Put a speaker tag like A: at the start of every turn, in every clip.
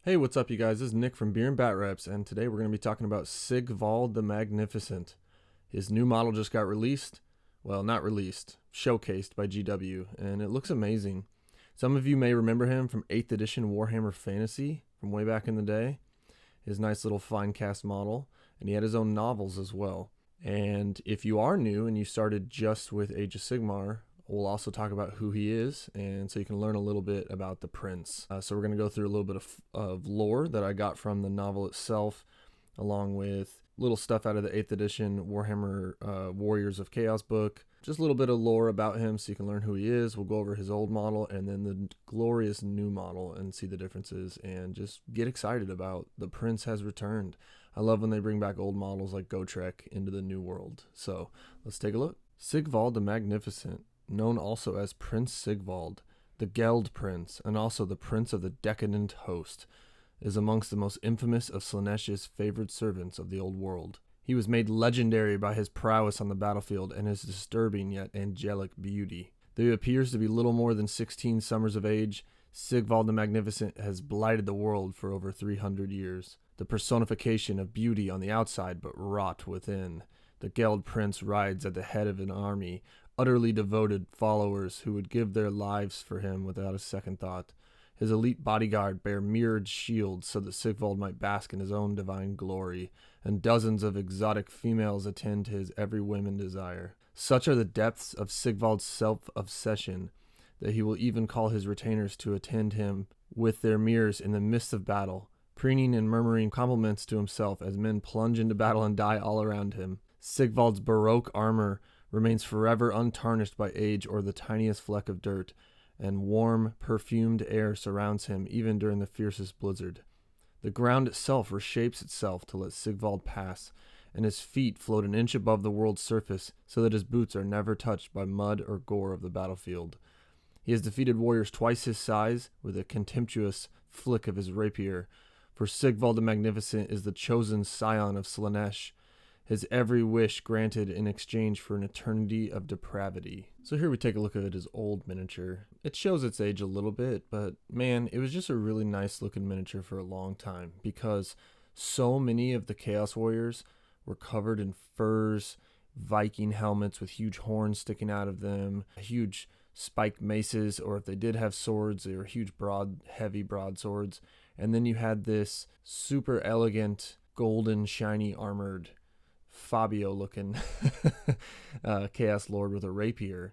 A: Hey, what's up, you guys? This is Nick from Beer and Bat Reps, and today we're going to be talking about Sigvald the Magnificent. His new model just got released. Well, not released, showcased by GW, and it looks amazing. Some of you may remember him from 8th edition Warhammer Fantasy from way back in the day. His nice little fine cast model, and he had his own novels as well. And if you are new and you started just with Age of Sigmar, we'll also talk about who he is, and so you can learn a little bit about the prince. So we're going to go through a little bit of lore that I got from the novel itself, along with little stuff out of the 8th edition Warhammer Warriors of Chaos book. Just a little bit of lore about him so you can learn who he is. We'll go over his old model and then the glorious new model and see the differences and just get excited about the prince has returned. I love when they bring back old models like Gotrek into the new world. So let's take a look. Sigvald the Magnificent, known also as Prince Sigvald, the Geld Prince, and also the Prince of the Decadent Host, is amongst the most infamous of Slaanesh's favored servants of the old world. He was made legendary by his prowess on the battlefield and his disturbing yet angelic beauty. Though he appears to be little more than 16 summers of age, Sigvald the Magnificent has blighted the world for over 300 years. The personification of beauty on the outside but rot within, the Geld Prince rides at the head of an army, utterly devoted followers who would give their lives for him without a second thought. His elite bodyguard bear mirrored shields so that Sigvald might bask in his own divine glory, and dozens of exotic females attend to his every whim and desire. Such are the depths of Sigvald's self-obsession that he will even call his retainers to attend him with their mirrors in the midst of battle, preening and murmuring compliments to himself as men plunge into battle and die all around him. Sigvald's baroque armor remains forever untarnished by age or the tiniest fleck of dirt, and warm, perfumed air surrounds him even during the fiercest blizzard. The ground itself reshapes itself to let Sigvald pass, and his feet float an inch above the world's surface so that his boots are never touched by mud or gore of the battlefield. He has defeated warriors twice his size with a contemptuous flick of his rapier, for Sigvald the Magnificent is the chosen scion of Slaanesh, his every wish granted in exchange for an eternity of depravity. So here we take a look at his old miniature. It shows its age a little bit, but man, it was just a really nice looking miniature for a long time because so many of the Chaos Warriors were covered in furs, Viking helmets with huge horns sticking out of them, huge spiked maces, or if they did have swords, they were huge, broad, heavy broadswords. And then you had this super elegant, golden, shiny armored Fabio looking Chaos Lord with a rapier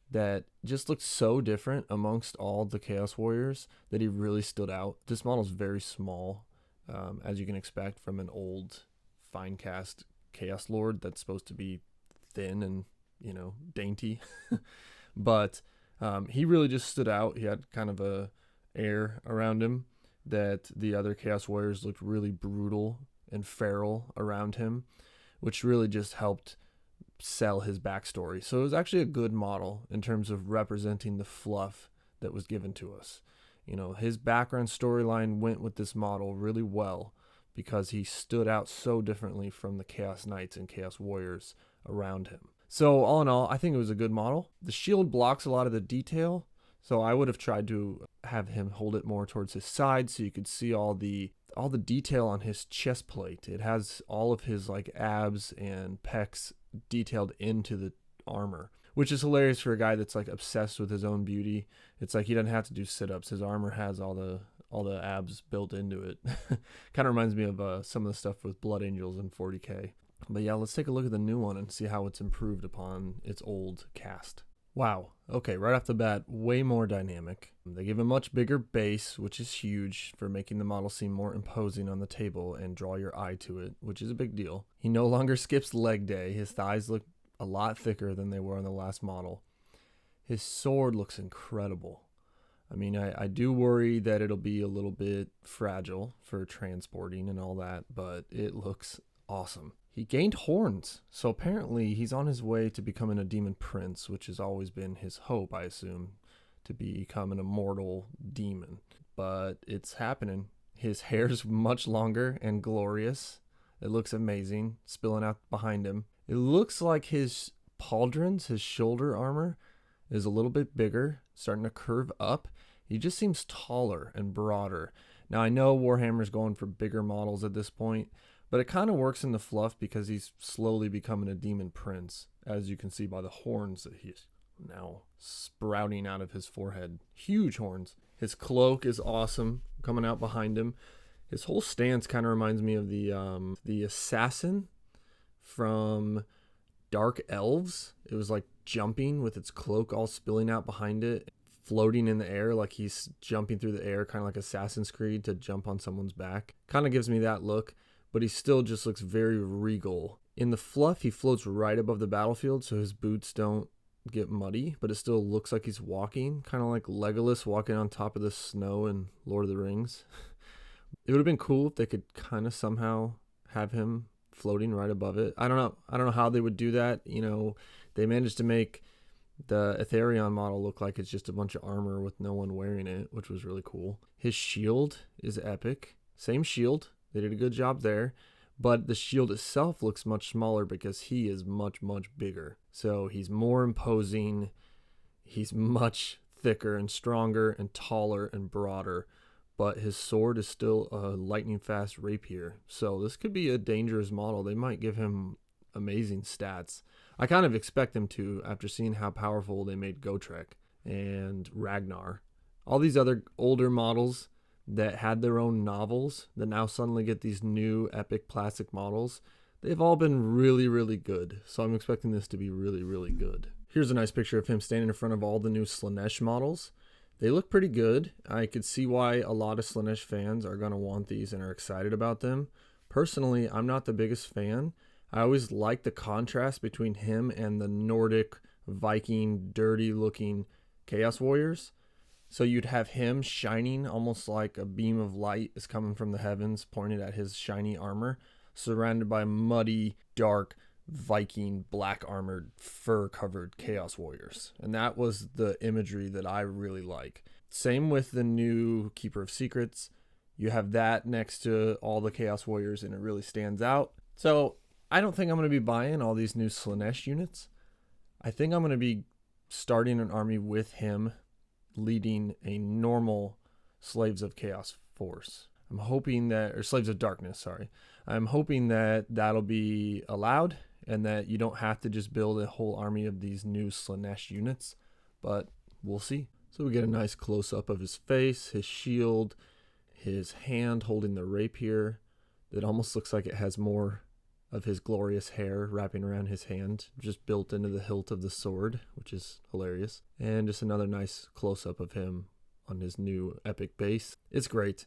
A: that just looked so different amongst all the Chaos Warriors that he really stood out. This model is very small, as you can expect from an old fine cast Chaos Lord that's supposed to be thin and, dainty. But he really just stood out. He had kind of a air around him that the other Chaos Warriors looked really brutal and feral around him, which really just helped sell his backstory. So it was actually a good model in terms of representing the fluff that was given to us. His background storyline went with this model really well because he stood out so differently from the Chaos Knights and Chaos Warriors around him. So all in all, I think it was a good model. The shield blocks a lot of the detail, so I would have tried to have him hold it more towards his side so you could see all the detail on his chest plate. It has all of his abs and pecs detailed into the armor, which is hilarious for a guy that's obsessed with his own beauty. It's like he doesn't have to do sit-ups. His armor has all the abs built into it. Kind of reminds me of some of the stuff with Blood Angels in 40K. But yeah, let's take a look at the new one and see how it's improved upon its old cast. Wow. Okay, right off the bat, way more dynamic. They give a much bigger base, which is huge for making the model seem more imposing on the table and draw your eye to it, which is a big deal. He no longer skips leg day. His thighs look a lot thicker than they were on the last model. His sword looks incredible. I mean, I do worry that it'll be a little bit fragile for transporting and all that, but it looks awesome. He gained horns, so apparently he's on his way to becoming a demon prince, which has always been his hope, I assume, to become an immortal demon. But it's happening. His hair's much longer and glorious. It looks amazing, spilling out behind him. It looks like his pauldrons, his shoulder armor, is a little bit bigger, starting to curve up. He just seems taller and broader. Now, I know Warhammer's going for bigger models at this point, but it kind of works in the fluff because he's slowly becoming a demon prince, as you can see by the horns that he's now sprouting out of his forehead. Huge horns. His cloak is awesome coming out behind him. His whole stance kind of reminds me of the assassin from Dark Elves. It was like jumping with its cloak all spilling out behind it, floating in the air like he's jumping through the air, kind of like Assassin's Creed to jump on someone's back. Kind of gives me that look, but he still just looks very regal. In the fluff, he floats right above the battlefield so his boots don't get muddy, but it still looks like he's walking, kind of like Legolas walking on top of the snow in Lord of the Rings. It would have been cool if they could kind of somehow have him floating right above it. I don't know how they would do that. You know, they managed to make the Etherion model look like it's just a bunch of armor with no one wearing it, which was really cool. His shield is epic. Same shield. They did a good job there. But the shield itself looks much smaller because he is much, much bigger. So he's more imposing. He's much thicker and stronger and taller and broader. But his sword is still a lightning fast rapier. So this could be a dangerous model. They might give him amazing stats. I kind of expect them to after seeing how powerful they made Gotrek and Ragnar. All these other older models that had their own novels that now suddenly get these new epic plastic models, they've all been really, really good. So I'm expecting this to be really, really good. Here's a nice picture of him standing in front of all the new Slaanesh models. They look pretty good. I could see why a lot of Slaanesh fans are going to want these and are excited about them. Personally, I'm not the biggest fan. I always like the contrast between him and the Nordic, Viking, dirty-looking Chaos Warriors. So you'd have him shining almost like a beam of light is coming from the heavens, pointed at his shiny armor, surrounded by muddy, dark, Viking, black-armored, fur-covered Chaos Warriors. And that was the imagery that I really like. Same with the new Keeper of Secrets. You have that next to all the Chaos Warriors, and it really stands out. So I don't think I'm going to be buying all these new Slaanesh units. I think I'm going to be starting an army with him, leading a normal Slaves of Chaos force. I'm hoping that, or Slaves of Darkness, sorry. I'm hoping that that'll be allowed and that you don't have to just build a whole army of these new Slaanesh units, but we'll see. So we get a nice close-up of his face, his shield, his hand holding the rapier. It almost looks like it has more of his glorious hair wrapping around his hand, just built into the hilt of the sword, which is hilarious. And just another nice close-up of him on his new epic base. It's great.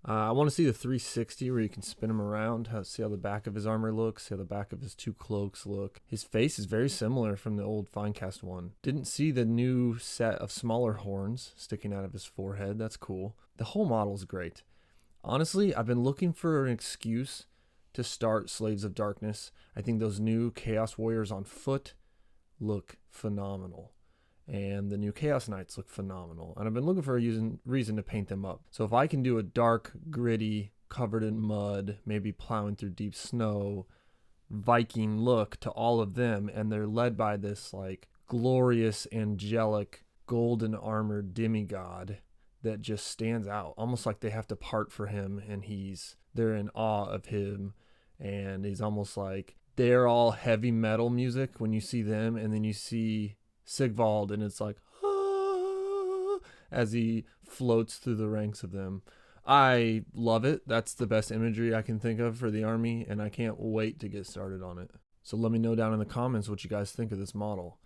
A: I want to see the 360 where you can spin him around, see how the back of his armor looks, see how the back of his two cloaks look. His face is very similar from the old Finecast one. Didn't see the new set of smaller horns sticking out of his forehead. That's cool. The whole model's great. Honestly, I've been looking for an excuse to start Slaves of Darkness. I think those new Chaos Warriors on foot look phenomenal. And the new Chaos Knights look phenomenal. And I've been looking for a reason to paint them up. So if I can do a dark, gritty, covered in mud, maybe plowing through deep snow, Viking look to all of them, and they're led by this like glorious, angelic, golden armored demigod that just stands out, almost like they have to part for him, and they're in awe of him, and he's almost like they're all heavy metal music when you see them, and then you see Sigvald, and it's like, ah, as he floats through the ranks of them. I love it. That's the best imagery I can think of for the army, and I can't wait to get started on it. So let me know down in the comments what you guys think of this model.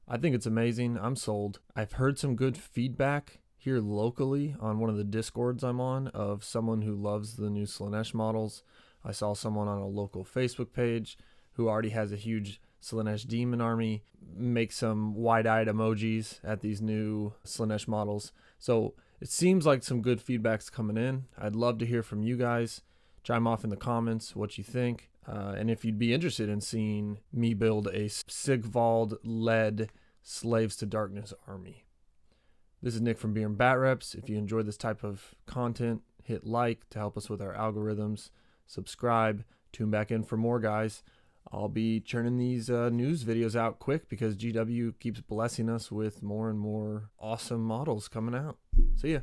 A: I think it's amazing. I'm sold. I've heard some good feedback here locally on one of the Discords I'm on of someone who loves the new Slaanesh models. I saw someone on a local Facebook page who already has a huge Slaanesh demon army make some wide-eyed emojis at these new Slaanesh models. So it seems like some good feedback's coming in. I'd love to hear from you guys. Chime off in the comments what you think. And if you'd be interested in seeing me build a Sigvald-led Slaves to Darkness army. This is Nick from Beer and Bat Reps. If you enjoy this type of content, hit like to help us with our algorithms. Subscribe. Tune back in for more, guys. I'll be churning these news videos out quick because GW keeps blessing us with more and more awesome models coming out. See ya.